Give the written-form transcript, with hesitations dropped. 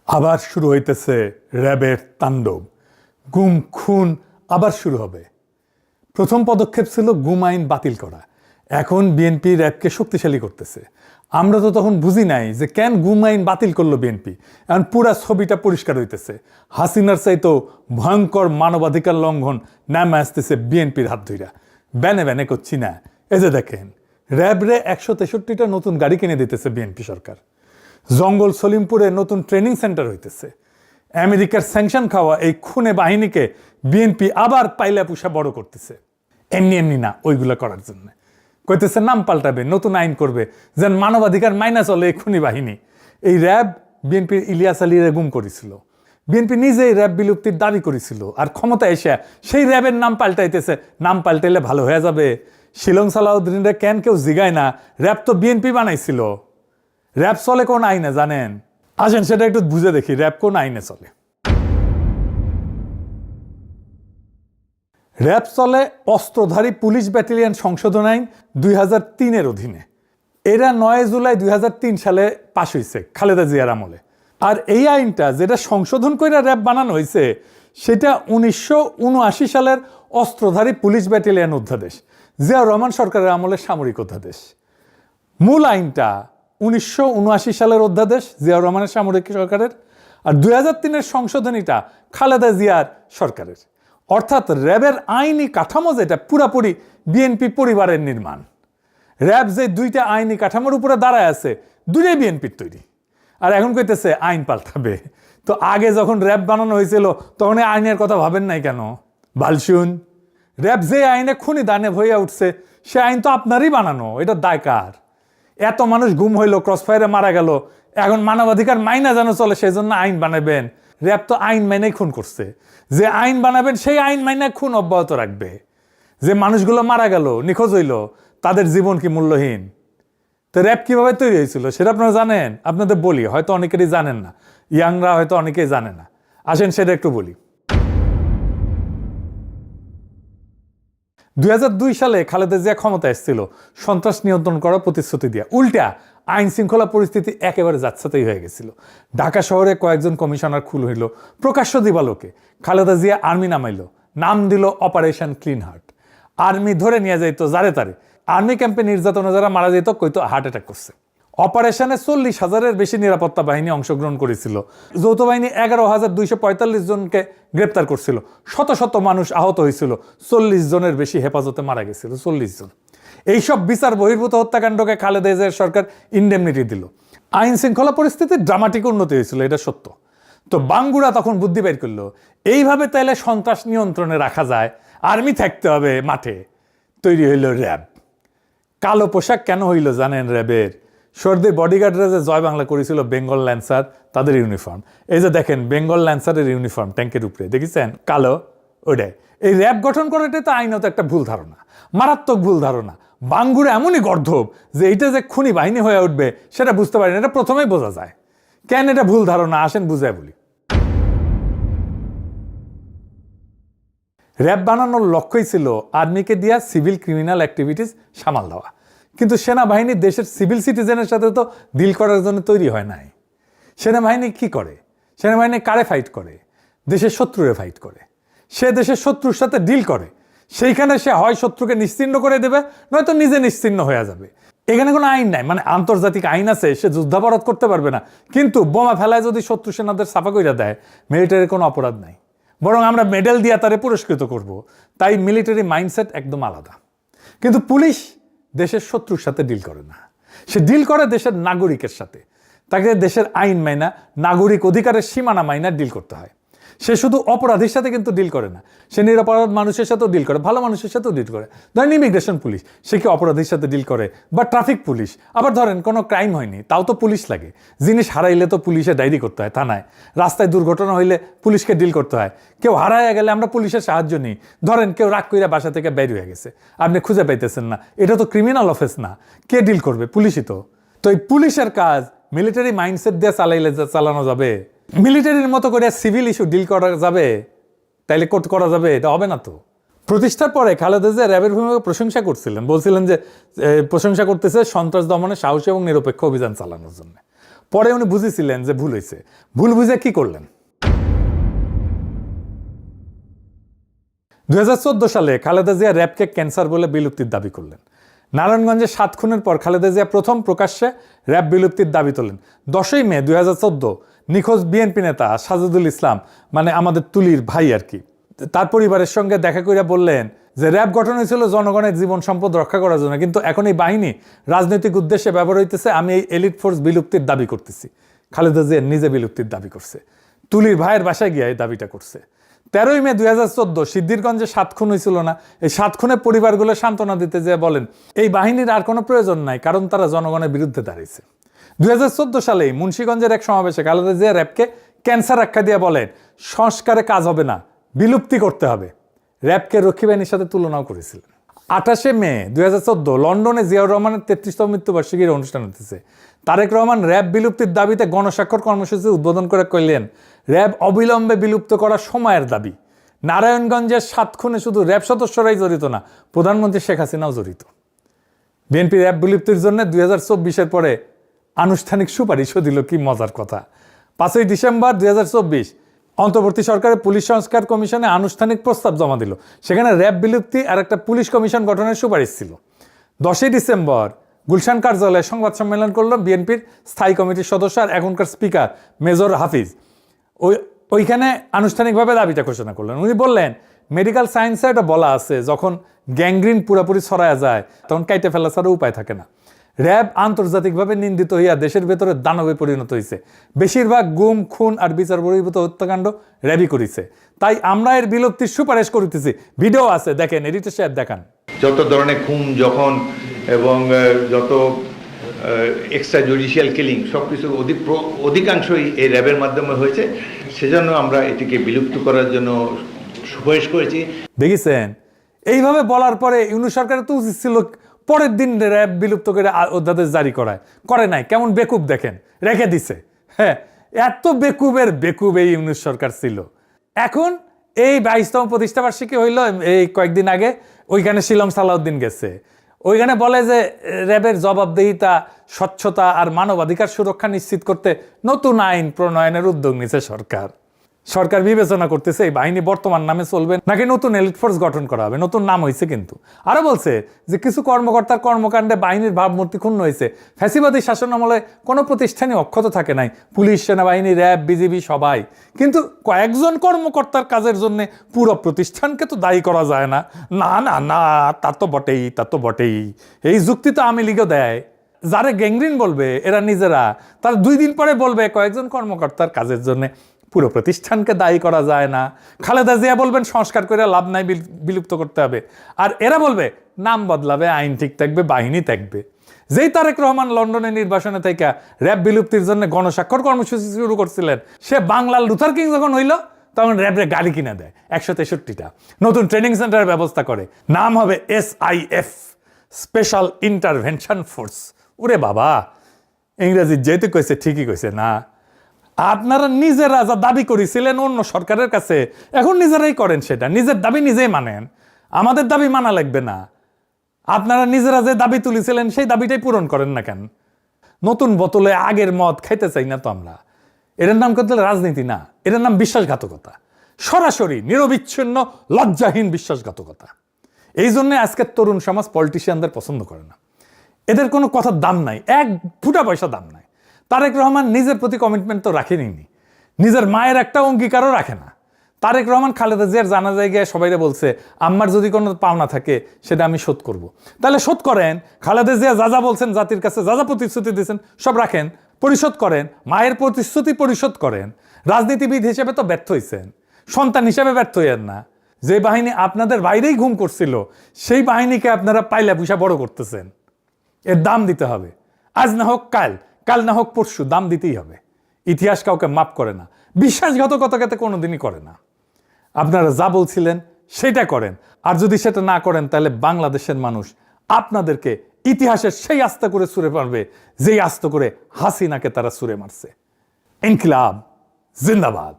আবার শুরু হইতেছে র্যাবের তাণ্ডব। গুম খুন আবার শুরু হবে। প্রথম পদক্ষেপ ছিল গুম আইন বাতিল করা। এখন বিএনপি র্যাবকে শক্তিশালী করতেছে। আমরা তো তখন বুঝি নাই যে কেন গুম আইন বাতিল করলো বিএনপি। এখন পুরা ছবিটা পরিষ্কার হইতেছে। হাসিনার চাইতেও ভয়ঙ্কর মানবাধিকার লঙ্ঘন নামে আসতেছে বিএনপির হাত ধইরা। ব্যানে ব্যানে করছি না, এই যে দেখেন র্যাবরে 163টা নতুন গাড়ি কিনে দিতেছে বিএনপি সরকার। জঙ্গল সলিমপুরে নতুন ট্রেনিং সেন্টার হইতেছে। আমেরিকার স্যাংশন খাওয়া এই খুনে বাহিনীকে বিএনপি আবার পাইলা পুষা বড় করতেছে। এমনি এমনি না, ওইগুলো করার জন্য কইতেছে নাম পাল্টাবে, নতুন আইন করবে, যেন মানবাধিকার মাইনা চলে এই খুনি বাহিনী। এই র্যাব বিএনপির ইলিয়াস আলীরে গুম করেছিল। বিএনপি নিজেই র্যাব বিলুপ্তির দাবি করেছিল, আর ক্ষমতা এসে সেই র্যাবের নাম পাল্টাইতেছে। নাম পাল্টাইলে ভালো হয়ে যাবে? শিলং সালাউদ্দিনরে কেন কেউ জিগায় না? র্যাব তো বিএনপি বানাইছিল। র্যাব চলে কোন আইনে জানেন? আসেন সেটা একটু বুঝে দেখি, র্যাব কোন আইনে চলে। র্যাব চলে অস্ত্রধারী পুলিশ ব্যাটালিয়ন সংশোধন আইন 2003-এর অধীনে। এরা 9 জুলাই 2003 সালে পাশ হয়েছে খালেদা জিয়ার আমলে। আর এই আইনটা যেটা সংশোধন করে র্যাব বানানো হয়েছে সেটা 1979 সালের অস্ত্রধারী পুলিশ ব্যাটালিয়ন অধ্যাদেশ, জিয়াউর রহমান সরকারের আমলের সামরিক অধ্যাদেশ। মূল আইনটা 1979 সালের অধ্যাদেশ, জিয়াউর রহমানের সামরিক সরকারের। আর 2003-এর সংশোধনীটা খালেদা জিয়ার সরকারের। অর্থাৎ র্যাবের আইনি কাঠামো যেটা পুরাপুরি বিএনপি পরিবারের নির্মাণ। র্যাব যে দুইটা আইনি কাঠামোর উপরে দাঁড়ায় আছে, দুইটাই বিএনপির তৈরি। আর এখন কইতেছে আইন পাল্টাবে। তো আগে যখন র্যাব বানানো হয়েছিল তখন এই আইনের কথা ভাবেন নাই কেন? বালশুন, র্যাব যে আইনে খুনি দানে হইয়া উঠছে সে আইন তো আপনারই বানানো, এটা দায় কার? এত মানুষ গুম হইলো, ক্রসফায়ারে মারা গেল, এখন মানবাধিকার মাইনা যেন চলে সেই জন্য আইন বানাবেন? র্যাব তো আইন মাইনেই খুন করছে। যে আইন বানাবেন সেই আইন মাইনে খুন অব্যাহত রাখবে। যে মানুষগুলো মারা গেল, নিখোঁজ হইল, তাদের জীবন কি মূল্যহীন? তো র্যাব কিভাবে তৈরি হয়েছিল সেটা আপনারা জানেন? আপনাদের বলি, হয়তো অনেকেরই জানেন না, ইয়াংরা হয়তো অনেকেই জানে না। আসেন সেটা একটু বলি। 2002 সালে খালেদা জিয়া ক্ষমতা এসেছিল সন্ত্রাস নিয়ন্ত্রণ করার প্রতিশ্রুতি দিয়ে। উল্টা আইন শৃঙ্খলা পরিস্থিতি একেবারে যাচ্ছাতেই হয়ে গেছিল। ঢাকা শহরে কয়েকজন কমিশনার খুন হইল প্রকাশ্য দিবালোকে। খালেদা জিয়া আর্মি নামাইল, নাম দিল অপারেশন ক্লিন হার্ট। আর্মি ধরে নিয়ে যাইত যারে তারে। আর্মি ক্যাম্পে নির্যাতনে যারা মারা যেত কইতো হার্ট অ্যাটাক করছে। অপারেশনে 40,000-এর বেশি নিরাপত্তা বাহিনী অংশগ্রহণ করেছিল। যৌথ বাহিনী 11,245 জনকে গ্রেপ্তার করছিল। শত শত মানুষ আহত হয়েছিল। 40 জনের বেশি হেফাজতে মারা গেছিল। 40 জন। এইসব বিচার বহির্ভূত হত্যাকাণ্ডকে খালেদা জিয়ার সরকার ইন্ডেমনিটি দিল। আইন শৃঙ্খলা পরিস্থিতির ড্রামাটিক উন্নতি হয়েছিল, এটা সত্য। তো বাঙ্গুরা তখন বুদ্ধি বের করলো, এইভাবে তাইলে সন্ত্রাস নিয়ন্ত্রণে রাখা যায়, আর্মি থাকতে হবে মাঠে। তৈরি হইল র্যাব। কালো পোশাক কেন হইল জানেন র্যাবের? সর্দির বডিগার্ডরা যে জয় বাংলা করেছিল বেঙ্গল ল্যান্সার, তাদের ইউনিফর্ম। এই যে দেখেন বেঙ্গল ল্যান্সারের ইউনিফর্ম ট্যাঙ্কের উপরে দেখেছেন কালো, ওটাই। এই র্যাব গঠন করাটাই তো আইনত একটা ভুল ধারণা, মারাত্মক ভুল ধারণা। বাঙ্গুরা এমনই গর্ধব যে এইটা যে খুনি বাহিনী হয়ে উঠবে সেটা বুঝতে পারেন। এটা প্রথমেই বোঝা যায় কেন এটা ভুল ধারণা। আসেন বুঝায় বলি। র্যাব বানানোর লক্ষ্যই ছিল আর্মিকে দিয়া সিভিল ক্রিমিনাল অ্যাক্টিভিটিস সামাল দেওয়া। কিন্তু সেনাবাহিনী দেশের সিভিল সিটিজেনের সাথে তো ডিল করার জন্য তৈরি হয় নাই। সেনাবাহিনী কি করে? সেনাবাহিনী কারে ফাইট করে? দেশের শত্রুরে ফাইট করে। সে দেশের শত্রুর সাথে ডিল করে। সেইখানে সে হয় শত্রুকে নিশ্চিহ্ন করে দেবে, নয়তো নিজে নিশ্চিহ্ন হয়ে যাবে। এখানে কোনো আইন নাই, মানে আন্তর্জাতিক আইন আছে, সে যুদ্ধাপরাধ করতে পারবে না। কিন্তু বোমা ফেলায় যদি শত্রু সেনাদের সাফা কইরা দেয়, মিলিটারির কোনো অপরাধ নাই, বরং আমরা মেডেল দিয়ে তারে পুরস্কৃত করব। তাই মিলিটারি মাইন্ডসেট একদম আলাদা। কিন্তু পুলিশ দেশের শত্রুর সাথে ডিল করে না, সে ডিল করে দেশের নাগরিকের সাথে। তাকে দেশের আইন মাইনা, নাগরিক অধিকারের সীমানা মাইনা ডিল করতে হয়। সে শুধু অপরাধীর সাথে কিন্তু ডিল করে না, সে নিরপরাধ মানুষের সাথেও ডিল করে, ভালো মানুষের সাথেও ডিল করে। ধরেন ইমিগ্রেশন পুলিশ, সে কি অপরাধীর সাথে ডিল করে? বা ট্রাফিক পুলিশ। আবার ধরেন কোনো ক্রাইম হয়নি, তাও তো পুলিশ লাগে। জিনিস হারাইলে তো পুলিশে ডায়েরি করতে হয় থানায়। রাস্তায় দুর্ঘটনা হইলে পুলিশকে ডিল করতে হয়। কেউ হারাইয়া গেলে আমরা পুলিশের সাহায্য নিই। ধরেন কেউ রাগ কইরা বাসা থেকে বের হয়ে গেছে, আপনি খুঁজে পাইতেছেন না, এটা তো ক্রিমিনাল অফেন্স না, কে ডিল করবে? পুলিশই তো। তো এই পুলিশের কাজ মিলিটারি মাইন্ডসেট দিয়ে চালানো যাবে? মিলিটারির মতো করে সিভিল ইস্যু ডিল করা যাবে? তাইলে করা যাবে? এটা হবে না তো। প্রতিষ্ঠার পরে খালেদা জিয়া র্যাবের ভূমিকা প্রশংসা করছিলেন, বলছিলেন যে প্রশংসা করতেছে সন্ত্রাস দমনে সাহসী এবং নিরপেক্ষ অভিযান চালানোর জন্য। পরে উনি বুঝেছিলেন যে ভুল হয়েছে। ভুল বুঝে কি করলেন? 2014 সালে খালেদা জিয়া র্যাবকে ক্যান্সার বলে বিলুপ্তির দাবি করলেন। নারায়ণগঞ্জে 7 খুনের পর খালেদা জিয়া প্রথম প্রকাশ্যে র্যাব বিলুপ্তির দাবি তোলেন। 10ই মে 2014 নিখোঁজ বিএনপি নেতা সাজিদুল ইসলাম, মানে আমাদের তুলির ভাই আর কি, তার পরিবারের সঙ্গে দেখা করে বললেন যে র্যাব গঠন হয়েছিল জনগণের জীবন সম্পদ রক্ষা করার জন্য, কিন্তু এখন এই বাহিনী রাজনৈতিক উদ্দেশ্যে ব্যবহার হইতেছে। আমি এই এলিট ফোর্স বিলুপ্তির দাবি করতেছি। খালেদা জিয়া নিজে বিলুপ্তির দাবি করছে, তুলির ভাইয়ের বাসায় গিয়ে এই দাবিটা করছে। 13ই মে 2014 সিদ্ধিরগঞ্জে 7 খুন হয়েছিল না, এই 7 খুনের পরিবারগুলো সান্ত্বনা দিতে যেয়ে বলেন এই বাহিনীর আর কোনো প্রয়োজন নাই, কারণ তারা জনগণের বিরুদ্ধে দাঁড়িয়েছে। 2014 সালেই মুন্সিগঞ্জের এক সমাবেশে খালেদা জিয়া র্যাবকে ক্যান্সার আখ্যা দিয়ে বলেন সংস্কারে কাজ হবে না, বিলুপ্তি করতে হবে। র্যাবকে রক্ষী বাহিনীর সাথে তুলনাও করেছিলেন। 28শে মে 2014 লন্ডনে জিয়াউর রহমানের 33তম মৃত্যুবার্ষিকীর অনুষ্ঠান হতেছে। তারেক রহমান র্যাব বিলুপ্তির দাবিতে গণস্বাক্ষর কর্মসূচি উদ্বোধন করে কইলেন র্যাব অবিলম্বে বিলুপ্ত করা সময়ের দাবি। নারায়ণগঞ্জের 7 খুনে শুধু র্যাব সদস্যরাই জড়িত না, প্রধানমন্ত্রী শেখ হাসিনাও জড়িত। বিএনপি র্যাব বিলুপ্তির জন্য 2024-এর পরে আনুষ্ঠানিক সুপারিশও দিল। কি মজার কথা! 5ই ডিসেম্বর 2024 অন্তর্বর্তী সরকারের পুলিশ সংস্কার কমিশনে আনুষ্ঠানিক প্রস্তাব জমা দিল। সেখানে র্যাব বিলুপ্তি আর একটা পুলিশ কমিশন গঠনের সুপারিশ ছিল। 10ই ডিসেম্বর গুলশান কার্যালয়ে সংবাদ সম্মেলন করল বিএনপির স্থায়ী কমিটির সদস্য আর এখনকার স্পিকার মেজর হাফিজ। ওইখানে আনুষ্ঠানিকভাবে দাবিটা ঘোষণা করলেন। উনি বললেন মেডিকেল সায়েন্সে এটা বলা আছে যখন গ্যাংগ্রিন পুরোপুরি ছড়ায় যায় তখন কাইটে ফেলা ছাড়া উপায় থাকে না। র্যাব আন্তর্জাতিকভাবে নিন্দিত হইয়া দেশের ভেতরে দানবে পরিণত হয়েছে। বেশিরভাগ গুম, খুন আর বিচার বহির্ভূত হত্যাকাণ্ড র্যাবই করেছে। তাই আমরা এর বিলুপ্তির সুপারিশ করিতেছি। ভিডিও আছে, দেখেন, এডিটর সাহেব দেখান। যত ধরনের খুন যখন এবং যত এক্সট্রা জুডিশিয়াল কিলিং সব কিছু অধিকাংশই এই র্যাবের মাধ্যমে হয়েছে। সেজন্য আমরা এটিকে বিলুপ্ত করার জন্য সুপারিশ করেছি। দেখেছেন, এইভাবে বলার পরে ইউনূস সরকারের তো উচিত ছিল পরের দিন র্যাব বিলুপ্ত করে অধ্যাদেশ জারি করে নাই। কেমন বেকুব দেখেন, রেখে দিছে। হ্যাঁ, এত বেকুবের বেকুব এই ইউনূস সরকার ছিল। এখন এই 22তম প্রতিষ্ঠাবার্ষিকী হইল এই কয়েকদিন আগে, ওইখানে শিলং সালাউদ্দিন গেছে। ওইখানে বলে যে র্যাবের জবাবদিহিতা, স্বচ্ছতা আর মানবাধিকার সুরক্ষা নিশ্চিত করতে নতুন আইন প্রণয়নের উদ্যোগ নিছে সরকার। সরকার বিবেচনা করতেছে এই বাহিনী বর্তমান নামে চলবে নাকি নতুন এলিট ফোর্স গঠন করা হবে। নতুন নাম হয়েছে কিন্তু। আরো বলছে যে কিছু কর্মকর্তার কর্মকাণ্ডে বাহিনীর ভাবমূর্তি ক্ষুণ্ণ হয়েছে। ফ্যাসিবাদী শাসন আমলে কোনো প্রতিষ্ঠানই অক্ষত থাকে নাই, পুলিশ, সেনাবাহিনী, র্যাব, বিজিবি সবাই। কিন্তু কয়েকজন কর্মকর্তার কাজের জন্য পুরো প্রতিষ্ঠানকে তো দায়ী করা যায় না। না না না, তা তো বটেই, তা তো বটেই। এই যুক্তি তো আওয়ামী লীগও দেয়। যারা গ্যাংগ্রিন বলবে এরা নিজেরা, তার 2 দিন পরে বলবে কয়েকজন কর্মকর্তার কাজের জন্য পুরো প্রতিষ্ঠানকে দায়ী করা যায় না। খালেদা জিয়া বলবেন সংস্কার করে লাভ নাই, বিলুপ্ত করতে হবে। আর এরা বলবে নাম বদলাবে, আইন ঠিক থাকবে, বাহিনী থাকবে। যেই তারেক রহমান লন্ডনে নির্বাসনে থেকে র্যাব বিলুপ্তির জন্য গণস্বাক্ষর কর্মসূচি শুরু করছিলেন, সে বাংলার লুথার কিং যখন হইল তখন র্যাবের গাড়ি কিনে দেয় 163টা, নতুন ট্রেনিং সেন্টারের ব্যবস্থা করে। নাম হবে SIF, স্পেশাল ইন্টারভেনশন ফোর্স। ওরে বাবা, ইংরেজি যেহেতু কইছে ঠিকই কইছে না। আপনারা নিজেরা যা দাবি করেছিলেন অন্য সরকারের কাছে, এখন নিজেরাই করেন সেটা। নিজের দাবি নিজেই মানেন, আমাদের দাবি মানা লাগবে না। আপনারা নিজেরা যে দাবি তুলেছিলেন সেই দাবিটাই পূরণ করেন না কেন? নতুন বোতলে আগের মদ খাইতে চাই না তো আমরা। এটার নাম করতে রাজনীতি না, এটার নাম বিশ্বাসঘাতকতা। সরাসরি নিরবিচ্ছিন্ন লজ্জাহীন বিশ্বাসঘাতকতা। এই জন্য আজকের তরুণ সমাজ পলিটিশিয়ানদের পছন্দ করে না। এদের কোনো কথার দাম নাই, 1 ফুটা পয়সা দাম নাই। তারেক রহমান নিজের প্রতি কমিটমেন্ট তো রাখেনি, নিজের মায়ের একটা অঙ্গীকারও রাখে না। তারেক রহমান খালেদা জিয়ার জানাজায় গিয়ে সবাইরে বলছে আম্মার যদি কোনো পাওনা থাকে সেটা আমি শোধ করব। তাহলে শোধ করেন। খালেদা জিয়া যা যা বলছেন, জাতির কাছে যা যা প্রতিশ্রুতি দিয়েছেন সব রাখেন, পরিশোধ করেন। মায়ের প্রতিশ্রুতি পরিশোধ করেন। রাজনীতিবিদ হিসেবে তো ব্যর্থ হয়েছেন, সন্তান হিসেবে ব্যর্থ হইয়েন না। যে বাহিনী আপনাদের বাইরেই ঘুম করছিল সেই বাহিনীকে আপনারা পাইলা পুষা বড় করতেছেন। এর দাম দিতে হবে। আজ না হোক কাল, কাল না হোক পরশু, দাম দিতেই হবে। ইতিহাস কাউকে মাপ করে না, বিশ্বাসঘাতকতাকে কোনোদিনই করে না। আপনারা যা বলছিলেন সেটা করেন, আর যদি সেটা না করেন তাহলে বাংলাদেশের মানুষ আপনাদেরকে ইতিহাসের সেই আস্তে করে ছুঁড়ে মারবে যেই আস্তে করে হাসিনাকে তারা ছুঁড়ে মারছে। ইনকিলাব জিন্দাবাদ।